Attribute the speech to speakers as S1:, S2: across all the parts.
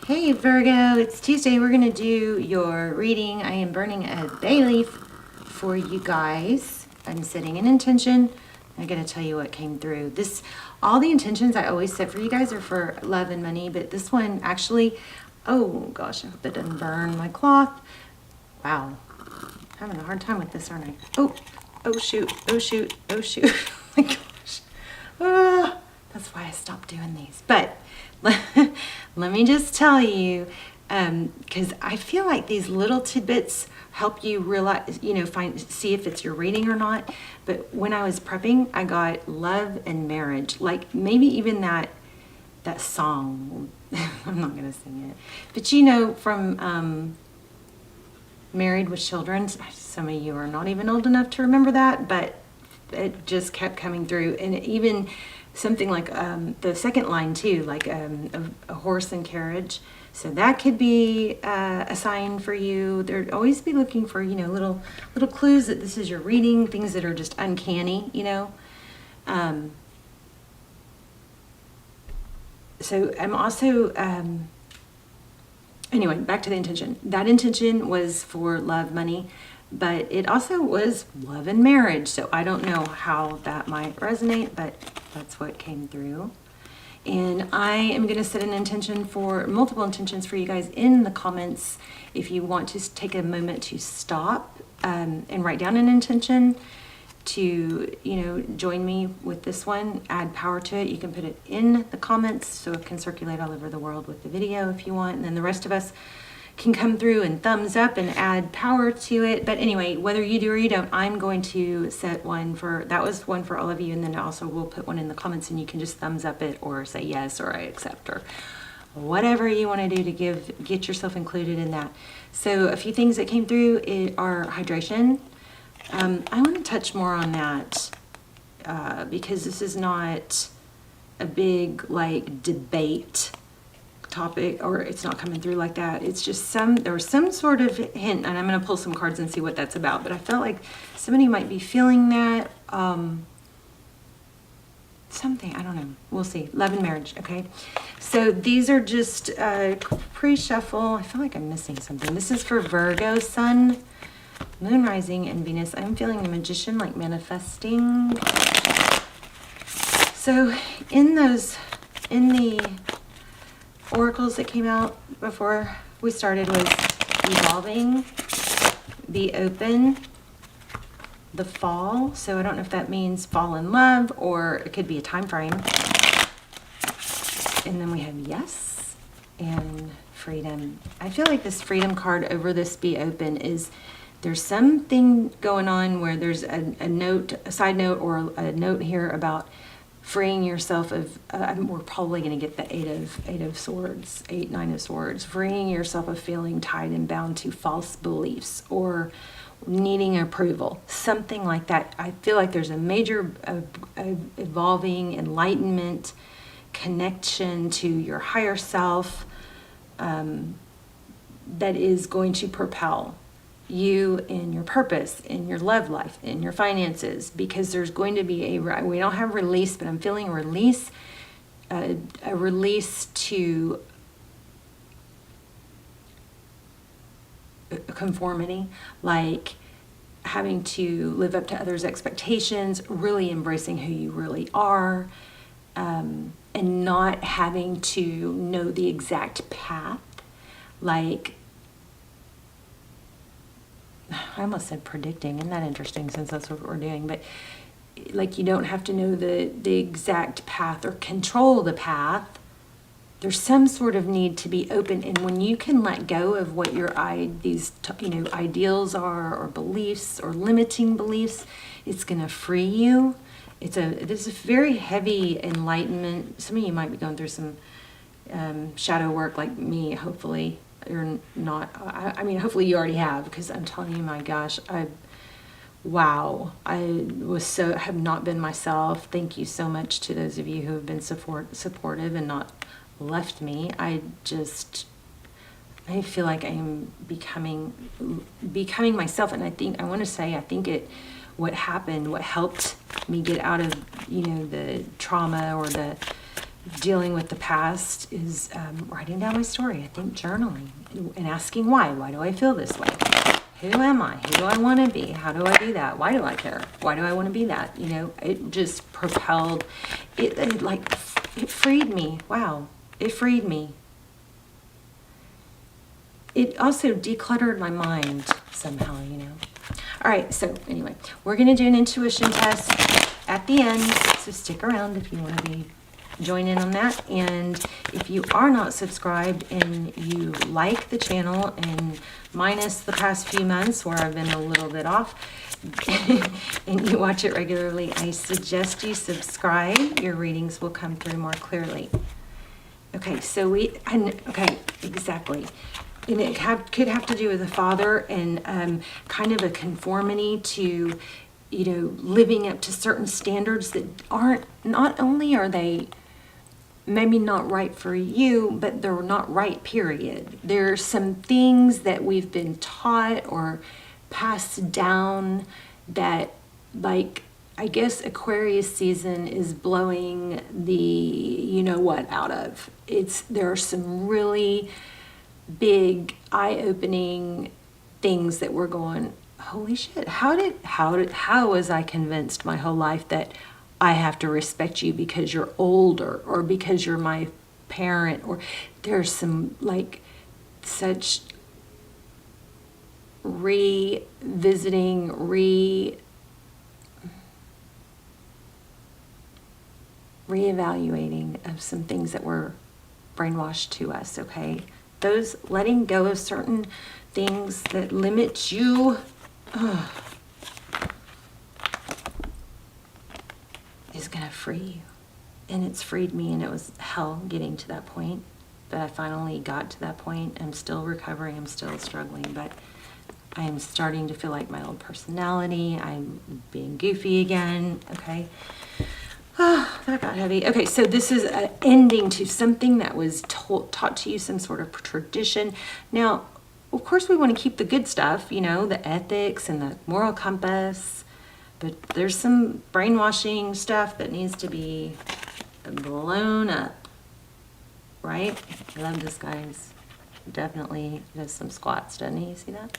S1: Hey Virgo, it's Tuesday. We're going to do your reading. I am burning a bay leaf for you guys. I'm setting an intention. I'm going to tell you what came through. All the intentions I always set for you guys are for love and money, but this one actually, oh gosh, I hope that doesn't burn my cloth. Wow, I'm having a hard time with this, aren't I? Oh shoot, oh shoot, oh shoot. Oh my gosh. That's why I stopped doing these. But let me just tell you, because I feel like these little tidbits help you realize, see if it's your reading or not. But when I was prepping, I got love and marriage, like maybe even that song. I'm not going to sing it, but from Married with Children. Some of you are not even old enough to remember that, but it just kept coming through. And even something like the second line too, like a horse and carriage. So that could be a sign for you. There'd always be looking for, little clues that this is your reading, things that are just uncanny, So I'm also, anyway, back to the intention. That intention was for love, money, but it also was love and marriage. So I don't know how that might resonate, but that's what came through. And I am going to set an intention for multiple intentions for you guys in the comments. If you want to take a moment to stop and write down an intention to, join me with this one, add power to it, you can put it in the comments so it can circulate all over the world with the video if you want. And then the rest of us can come through and thumbs up and add power to it. But anyway, whether you do or you don't, I'm going to set one that was one for all of you, and then also we'll put one in the comments and you can just thumbs up it or say yes or I accept or whatever you want to do to get yourself included in that. So a few things that came through are hydration. I want to touch more on that because this is not a big debate topic, or it's not coming through like that. It's just there was some sort of hint, and I'm going to pull some cards and see what that's about. But I felt like somebody might be feeling that something, I don't know. We'll see. Love and marriage. Okay. So these are just pre-shuffle. I feel like I'm missing something. This is for Virgo, Sun, Moon, Rising, and Venus. I'm feeling the Magician, like manifesting. So in the oracles that came out before we started was evolving, be open, the fall. So I don't know if that means fall in love or it could be a time frame. And then we have yes and freedom. I feel like this freedom card over this be open is there's something going on where there's a side note or a note here about freeing yourself of, we're probably going to get the eight of swords, 9 of swords, freeing yourself of feeling tied and bound to false beliefs or needing approval, something like that. I feel like there's a major evolving enlightenment, connection to your higher self that is going to propel you in your purpose, in your love life, in your finances, because there's going to be we don't have release, but I'm feeling a release to conformity, like having to live up to others' expectations, really embracing who you really are, and not having to know the exact path, like I almost said predicting. Isn't that interesting, since that's what we're doing? But like you don't have to know the exact path or control the path. There's some sort of need to be open, and when you can let go of what your ideals are, or beliefs, or limiting beliefs, it's going to free you. This is a very enlightenment. Some of you might be going through some shadow work like me, hopefully. You're not, I mean, hopefully you already have, because I'm telling you, my gosh, I have not been myself. Thank you so much to those of you who have been supportive and not left me. I feel like I am becoming myself. And I think what helped me get out of, the trauma or the dealing with the past is writing down my story. I think journaling and asking why. Why do I feel this way? Who am I? Who do I want to be? How do I do that? Why do I care? Why do I want to be that? You know, it just propelled, it freed me. Wow. It freed me. It also decluttered my mind somehow, you know. All right, so anyway, we're going to do an intuition test at the end, so stick around if you want to join in on that. And if you are not subscribed and you like the channel, and minus the past few months where I've been a little bit off, and you watch it regularly, I suggest you subscribe. Your readings will come through more clearly. Okay, so okay, exactly. And it could have to do with the father and kind of a conformity to, you know, living up to certain standards that not only are they maybe not right for you, but they're not right, period. There's some things that we've been taught or passed down that, like, I guess Aquarius season is blowing the you know what out of. There are some really big eye-opening things that we're going, holy shit, how was I convinced my whole life that I have to respect you because you're older or because you're my parent? Or there's some like such revisiting, reevaluating of some things that were brainwashed to us, okay? Those letting go of certain things that limit you is going to free you. And it's freed me, and it was hell getting to that point. But I finally got to that point. I'm still recovering. I'm still struggling. But I am starting to feel like my old personality. I'm being goofy again. Okay. Oh, that got heavy. Okay, so this is an ending to something that was taught to you, some sort of tradition. Now, of course, we want to keep the good stuff, you know, the ethics and the moral compass. But there's some brainwashing stuff that needs to be blown up, right? I love this guy's definitely does some squats, doesn't he? You see that?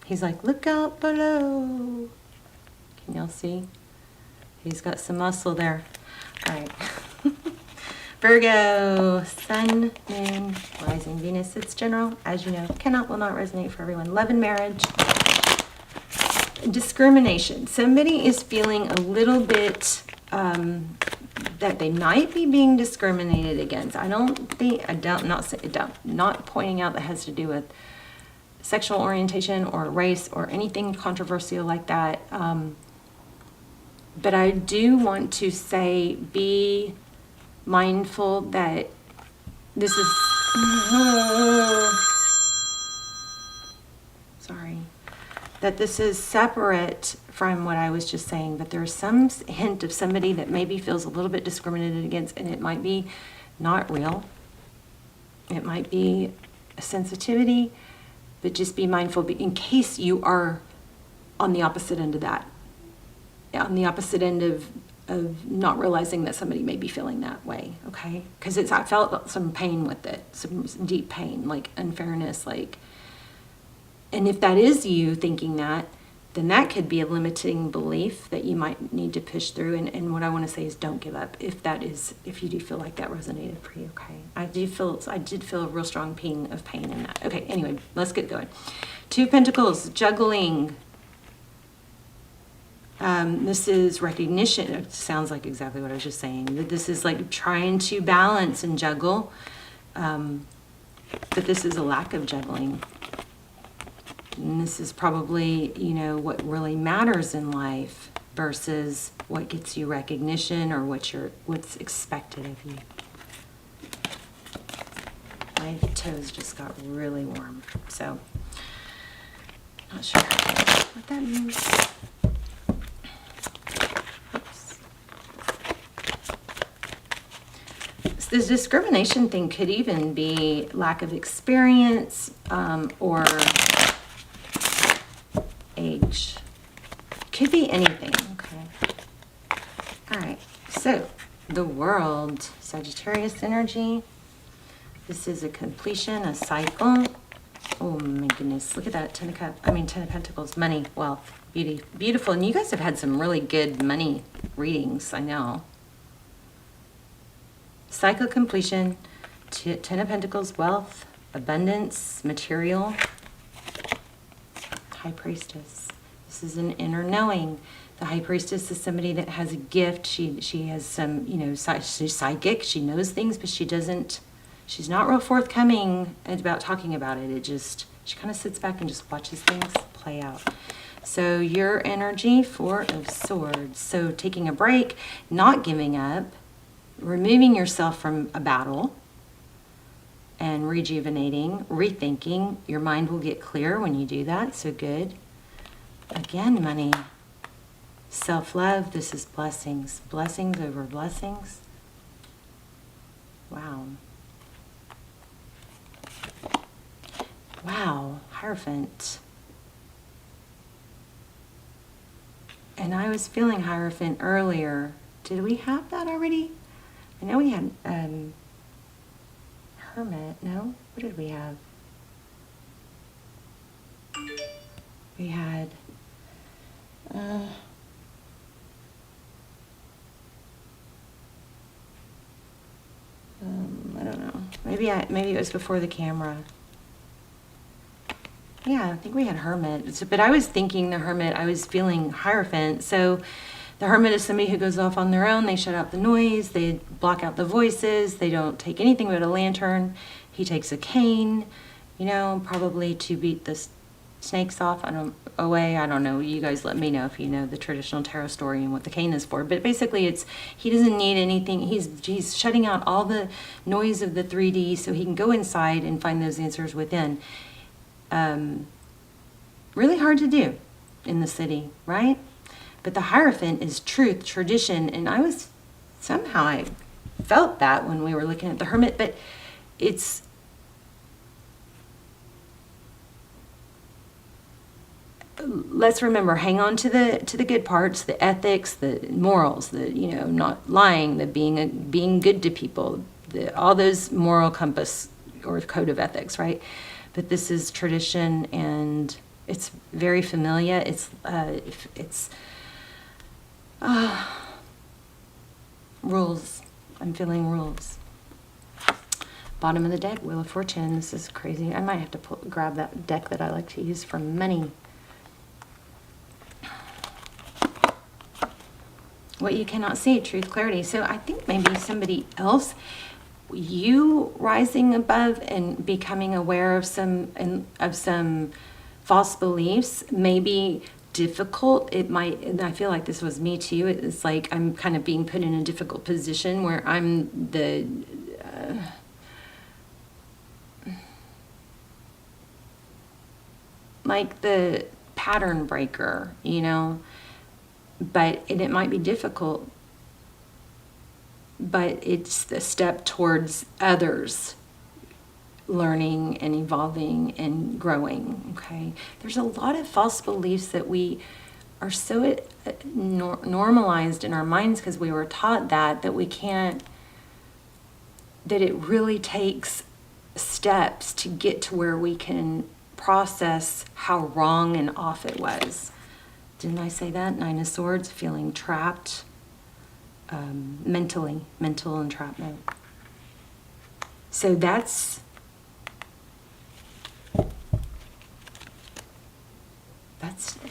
S1: He's like, look out below. Can y'all see? He's got some muscle there. All right. Virgo, Sun, Moon, Rising, Venus. It's general, as you know. Will not resonate for everyone. Love and marriage. Discrimination. Somebody is feeling a little bit that they might be being discriminated against. Not pointing out that has to do with sexual orientation or race or anything controversial like that. But I do want to say, be mindful that this is, that this is separate from what I was just saying, but there's some hint of somebody that maybe feels a little bit discriminated against, and it might be not real. It might be a sensitivity, but just be mindful in case you are on the opposite end of that. On the opposite end of not realizing that somebody may be feeling that way, okay? Because I felt some pain with it, some deep pain, like unfairness, like, and if that is you thinking that, then that could be a limiting belief that you might need to push through. And what I want to say is don't give up if you do feel like that resonated for you, okay? I did feel a real strong ping of pain in that. Okay, anyway, let's get going. Two of Pentacles, juggling. This is recognition. It sounds like exactly what I was just saying. That this is like trying to balance and juggle. But this is a lack of juggling. And this is probably, you know, what really matters in life versus what gets you recognition or what's expected of you. My toes just got really warm, so not sure what that means. This discrimination thing could even be lack of experience or age. Could be anything, okay? All right, so The World, Sagittarius energy. This is a completion, a cycle. Oh my goodness, look at that, Ten of Pentacles, money, wealth, beauty, beautiful. And you guys have had some really good money readings, I know. Cycle completion, Ten of Pentacles, wealth, abundance, material. High Priestess. This is an inner knowing. The High Priestess is somebody that has a gift. She has some, you know, she's psychic. She knows things, but she's not real forthcoming about talking about it. She kind of sits back and just watches things play out. So your energy, Four of Swords. So taking a break, not giving up, removing yourself from a battle, and rejuvenating, rethinking. Your mind will get clear when you do that, so good. Again, money. Self-love, this is blessings. Blessings over blessings. Wow. Wow, Hierophant. And I was feeling Hierophant earlier. Did we have that already? I know we had Hermit. No? What did we have? We had I don't know. Maybe it was before the camera. Yeah, I think we had Hermit. But I was thinking the Hermit, I was feeling Hierophant. So the Hermit is somebody who goes off on their own. They shut out the noise. They block out the voices. They don't take anything but a lantern. He takes a cane, you know, probably to beat the snakes off away. I don't know. You guys let me know if you know the traditional tarot story and what the cane is for. But basically, he doesn't need anything. He's shutting out all the noise of the 3D so he can go inside and find those answers within. Really hard to do in the city, right? But the Hierophant is truth, tradition, and I felt that when we were looking at the Hermit, but let's remember, hang on to the good parts, the ethics, the morals, the, you know, not lying, the being good to people, all those moral compass or code of ethics, right? But this is tradition, and it's very familiar. It's rules. I'm feeling rules. Bottom of the deck, Wheel of Fortune. This is crazy. I might have to grab that deck that I like to use for money. What you cannot see, truth, clarity. So I think maybe somebody else, you rising above and becoming aware of some false beliefs may be difficult. It might, and I feel like this was me too. It's like I'm kind of being put in a difficult position where I'm the like the pattern breaker, you know. But it might be difficult, but it's the step towards others learning and evolving and growing, okay? There's a lot of false beliefs that we are so normalized in our minds because we were taught that we can't, that it really takes steps to get to where we can process how wrong and off it was. Didn't I say that? Nine of Swords, feeling trapped, mental entrapment. So that's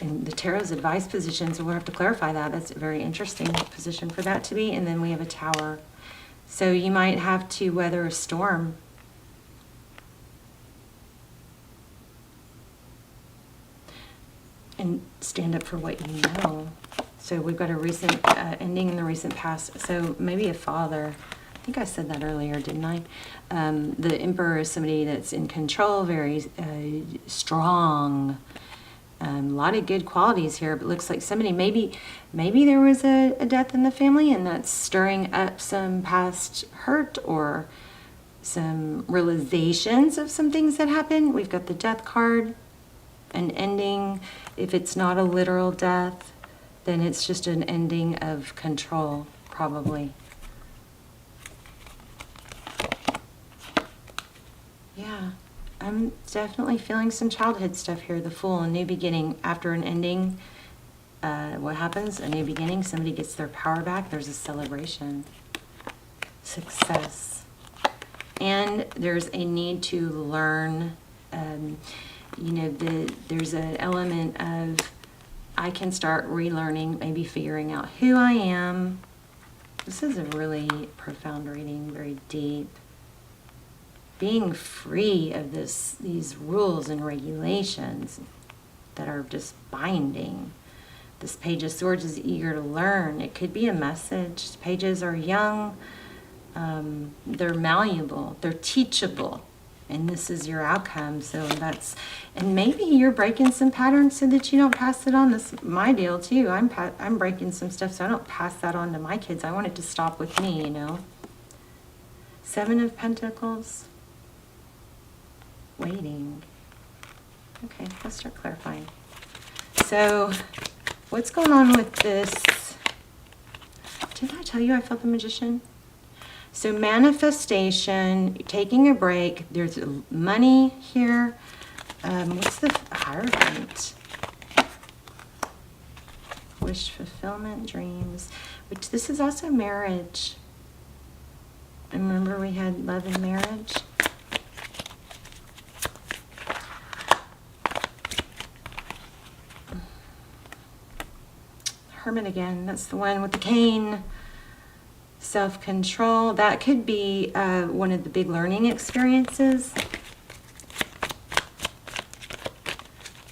S1: in the Tarot's advice position, so we'll have to clarify that. That's a very interesting position for that to be. And then we have a Tower. So you might have to weather a storm. And stand up for what you know. So we've got a recent ending in the recent past. So maybe a father. I think I said that earlier, didn't I? The Emperor is somebody that's in control, very strong. A lot of good qualities here, but looks like somebody, maybe there was a death in the family, and that's stirring up some past hurt or some realizations of some things that happened. We've got the Death card. An ending. If it's not a literal death, then it's just an ending of control, probably. Yeah, I'm definitely feeling some childhood stuff here. The Fool, a new beginning. After an ending, what happens? A new beginning, somebody gets their power back. There's a celebration. Success. And there's a need to learn. You know, there's an element of I can start relearning, maybe figuring out who I am. This is a really profound reading, very deep. Being free of these rules and regulations that are just binding. This Page of Swords is eager to learn. It could be a message. Pages are young. They're malleable. They're teachable. And this is your outcome. So and maybe you're breaking some patterns so that you don't pass it on. This is my deal too. I'm breaking some stuff so I don't pass that on to my kids. I want it to stop with me, you know. Seven of Pentacles. Waiting. Okay, let's start clarifying. So, what's going on with this? Did I tell you I felt the Magician? So manifestation, taking a break, there's money here. What's the Hierophant? Wish fulfillment, dreams, which this is also marriage. And remember we had love and marriage? Hermit again, that's the one with the cane. Self-control, that could be one of the big learning experiences.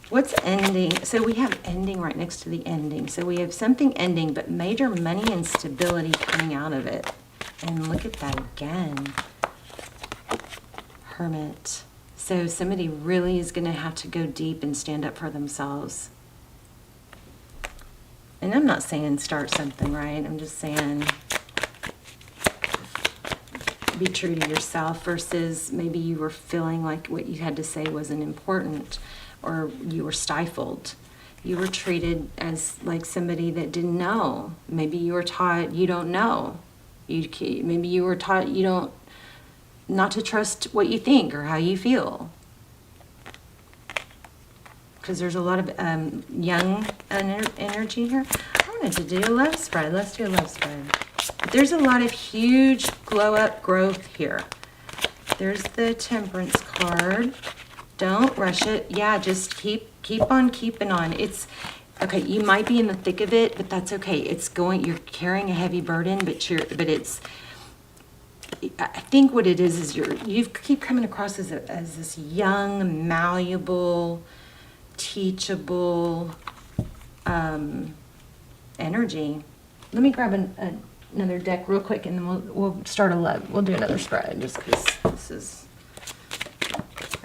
S1: What's ending? So we have ending right next to the ending. So we have something ending, but major money and stability coming out of it. And look at that again. Hermit. So somebody really is going to have to go deep and stand up for themselves. And I'm not saying start something, right? I'm just saying be true to yourself versus maybe you were feeling like what you had to say wasn't important or you were stifled. You were treated as like somebody that didn't know. Maybe you were taught you don't know. Maybe you were taught you don't, not to trust what you think or how you feel. Because there's a lot of young energy here. I wanted to do a love spread. Let's do a love spread. But there's a lot of huge glow up growth here. There's the Temperance card. Don't rush it. Yeah, just keep on keeping on. It's okay. You might be in the thick of it, but that's okay. It's going. You're carrying a heavy burden, but it's. I think what it is you keep coming across as this young, malleable, teachable energy. Let me grab another deck real quick, and then we'll start we'll do another spread just because this is.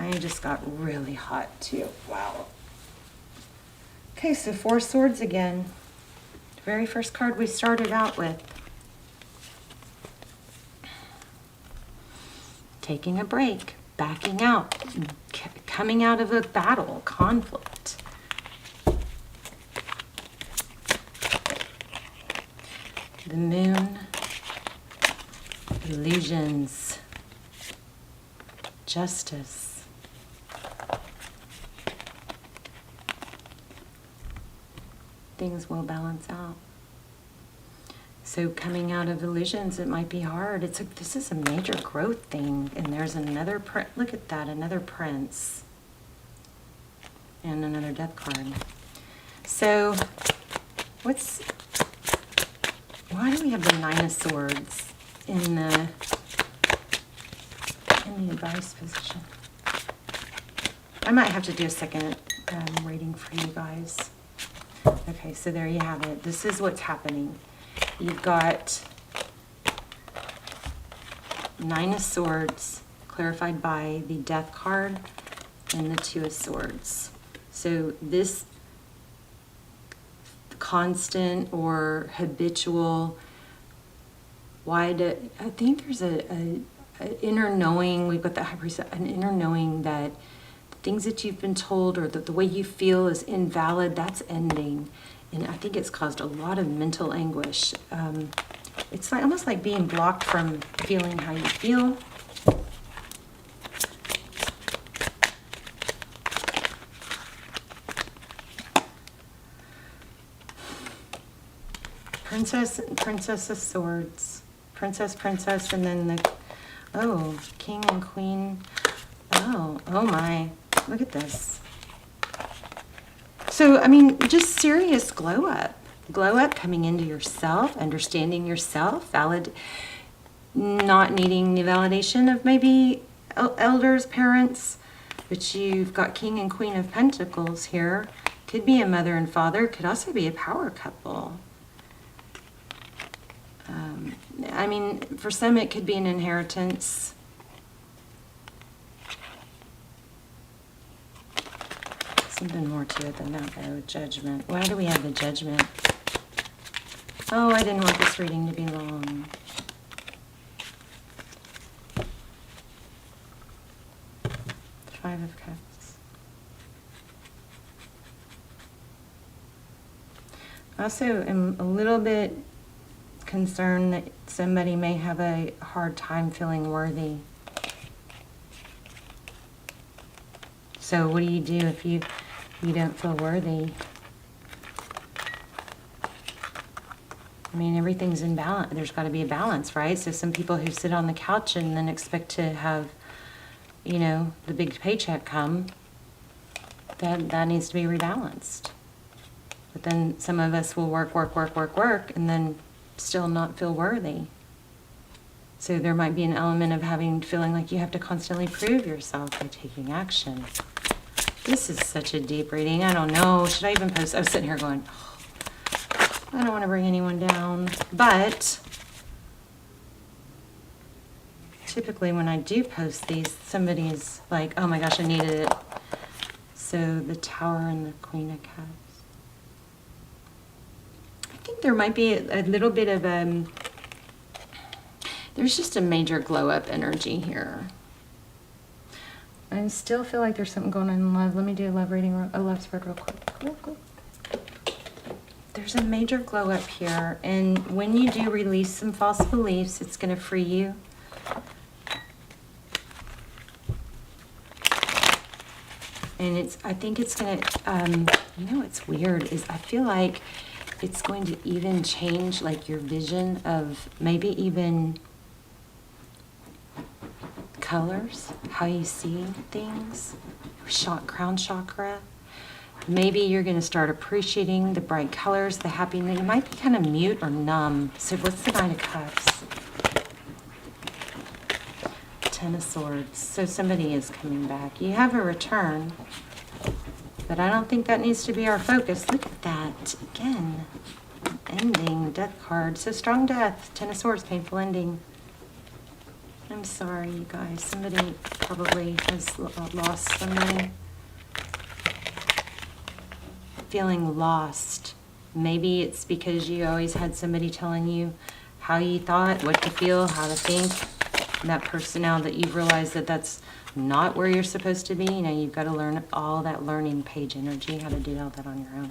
S1: I just got really hot too. Wow. Okay, so 4 Swords again. The very first card we started out with. Taking a break, backing out, coming out of a battle, conflict. The Moon, illusions, justice. Things will balance out. So coming out of illusions, it might be hard. This is a major growth thing. And there's another, look at that, another Prince. And another Death card. So why do we have the Nine of Swords in the advice position? I might have to do a second reading for you guys. Okay, so there you have it. This is what's happening. You've got Nine of Swords clarified by the Death card and the Two of Swords. So this constant or habitual, I think there's an inner knowing. We've got the High Priestess, an inner knowing that the things that you've been told or the way you feel is invalid, that's ending. And I think it's caused a lot of mental anguish. It's almost like being blocked from feeling how you feel. Princess of Swords. Princess, and then the, oh, King and Queen. Oh my, look at this. So, I mean, just serious glow up. Glow up, coming into yourself, understanding yourself, not needing the validation of maybe elders, parents, but you've got King and Queen of Pentacles here. Could be a mother and father, could also be a power couple. I mean, for some it could be an inheritance. Something more to it than that, though. Judgment. Why do we have the Judgment? Oh, I didn't want this reading to be long. Five of Cups. Also, I'm a little bit concerned that somebody may have a hard time feeling worthy. So what do you do if you don't feel worthy? I mean, everything's in balance. There's got to be a balance, right? So some people who sit on the couch and then expect to have, you know, the big paycheck come, that needs to be rebalanced. But then some of us will work, and then still not feel worthy. So there might be an element of feeling like you have to constantly prove yourself by taking action. This is such a deep reading. I don't know. Should I even post? I was sitting here going, oh, I don't want to bring anyone down. But typically when I do post these, somebody is like, oh my gosh, I needed it. So the Tower and the Queen of Cups. I think there might be a little bit of there's just a major glow up energy here. I still feel like there's something going on in love. Let me do a love reading, a love spread real quick. There's a major glow up here, and when you do release some false beliefs, it's going to free you. And I think it's going to, you know what's weird is I feel like it's going to even change like your vision of maybe even colors, how you see things, crown chakra. Maybe you're going to start appreciating the bright colors, the happiness. You might be kind of mute or numb. So what's the Nine of Cups? Ten of Swords. So somebody is coming back. You have a return, but I don't think that needs to be our focus. Look at that. Again, ending, death card. So strong death. Ten of Swords, painful ending. I'm sorry, you guys. Somebody probably has lost somebody. Feeling lost. Maybe it's because you always had somebody telling you how you thought, what to feel, how to think. That person, now that you've realized that that's not where you're supposed to be, you know, you've got to learn all that learning page energy, how to do all that on your own.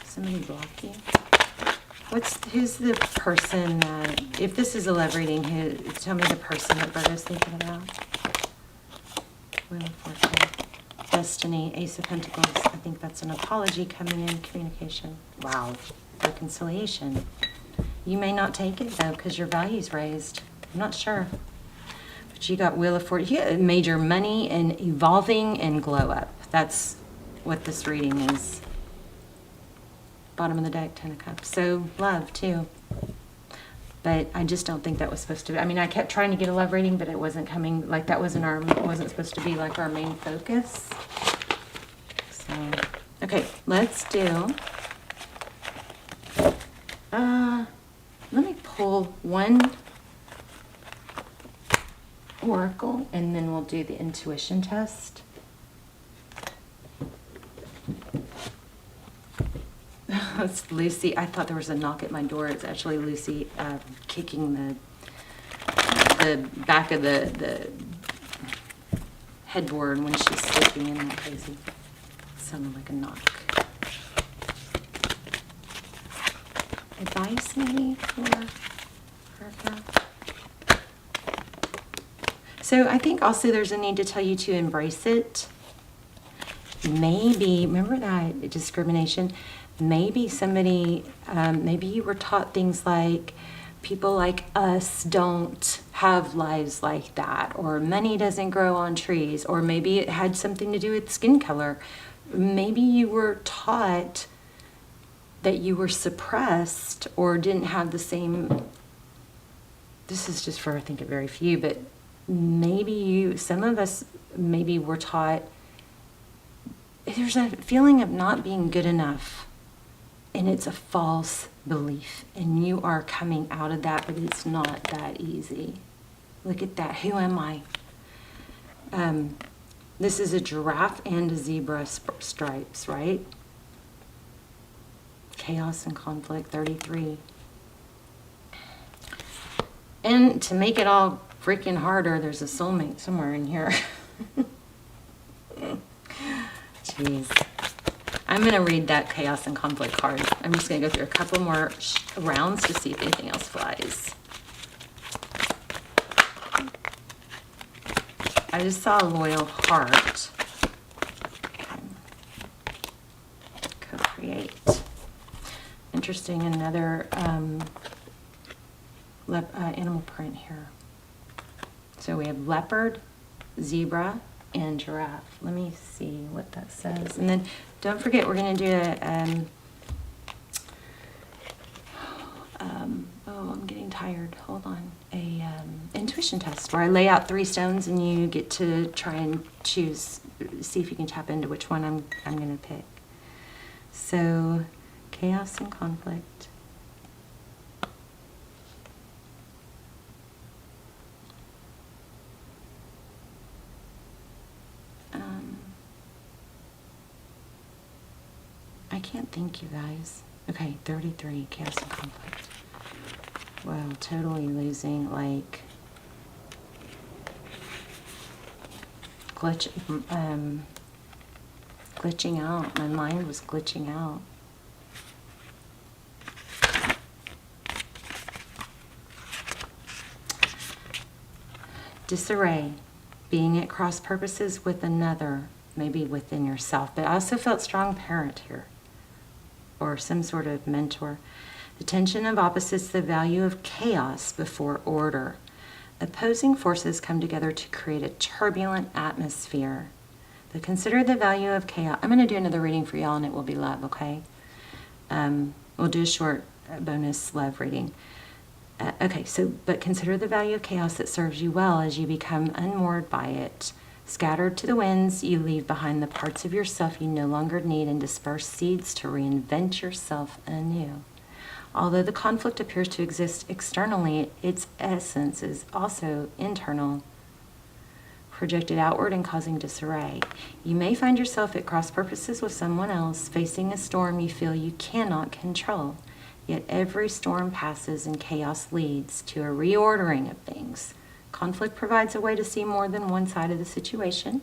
S1: Somebody block you? Who's the person that, if this is a love reading, tell me the person that Virgo's thinking about. Wheel of Fortune. Destiny, Ace of Pentacles. I think that's an apology coming in, communication. Wow. Reconciliation. You may not take it, though, because your value's raised. I'm not sure. But you got Wheel of Fortune. You got major money and evolving and glow up. That's what this reading is. Bottom of the deck, Ten of Cups. So love too. But I just don't think that was supposed to be. I mean, I kept trying to get a love reading, but it wasn't coming. Like that wasn't supposed to be like our main focus. So okay, let's do. Let me pull one oracle, and then we'll do the intuition test. It's Lucy. I thought there was a knock at my door. It's actually Lucy kicking the back of the headboard when she's sleeping in that crazy. It sounded like a knock. Advice maybe for Virgo. So I think also there's a need to tell you to embrace it. maybe, remember that discrimination? Maybe somebody, maybe you were taught things like people like us don't have lives like that, or money doesn't grow on trees, or maybe it had something to do with skin color. Maybe you were taught that you were suppressed or didn't have the same, this is just for I think a very few, but maybe some of us maybe were taught there's a feeling of not being good enough, and it's a false belief, and you are coming out of that, but it's not that easy. Look at that. Who am I? This is a giraffe and a zebra stripes, right? Chaos and conflict, 33. And to make it all freaking harder, there's a soulmate somewhere in here. Jeez. I'm going to read that chaos and conflict card. I'm just going to go through a couple more rounds to see if anything else flies. I just saw a loyal heart. Co-create. Interesting, another animal print here. So we have leopard, zebra, and giraffe. Let me see what that says. And then don't forget, we're going to do a, oh, I'm getting tired. Hold on. A intuition test where I lay out 3 stones and you get to try and choose, see if you can tap into which one I'm going to pick. So, chaos and conflict. I can't think, you guys. Okay, 33, chaos and conflict. Wow, totally losing, like, glitching out. My mind was glitching out. Disarray, being at cross purposes with another, maybe within yourself. But I also felt strong parent here, or some sort of mentor. The tension of opposites, the value of chaos before order. Opposing forces come together to create a turbulent atmosphere. But consider the value of chaos. I'm going to do another reading for y'all, and it will be love, okay? We'll do a short bonus love reading. Okay, so, but consider the value of chaos that serves you well as you become unmoored by it. Scattered to the winds, you leave behind the parts of yourself you no longer need and disperse seeds to reinvent yourself anew. Although the conflict appears to exist externally, its essence is also internal, projected outward and causing disarray. You may find yourself at cross purposes with someone else, facing a storm you feel you cannot control. Yet every storm passes and chaos leads to a reordering of things. Conflict provides a way to see more than one side of the situation.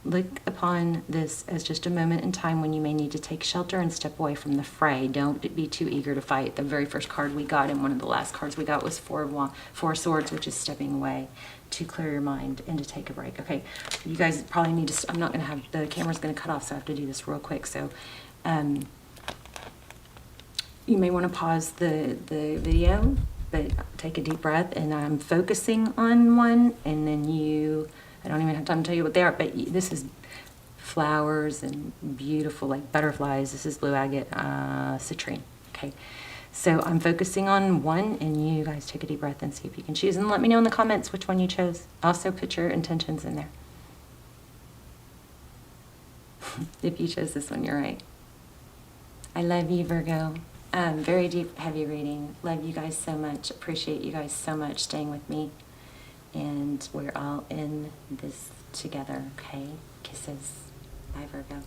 S1: Look upon this as just a moment in time when you may need to take shelter and step away from the fray. Don't be too eager to fight. The very first card we got, and one of the last cards we got, was Four of Swords, which is stepping away to clear your mind and to take a break. Okay, you guys probably need to, I'm not going to have, the camera's going to cut off, so I have to do this real quick. So you may want to pause the video, but take a deep breath, and I'm focusing on one, and then I don't even have time to tell you what they are, but this is flowers and beautiful, like butterflies. This is blue agate, citrine. Okay, so I'm focusing on one, and you guys take a deep breath and see if you can choose, and let me know in the comments which one you chose. Also put your intentions in there. If you chose this one, you're right. I love you, Virgo. Very deep, heavy reading. Love you guys so much. Appreciate you guys so much staying with me. And we're all in this together, okay? Kisses. Bye, Virgo.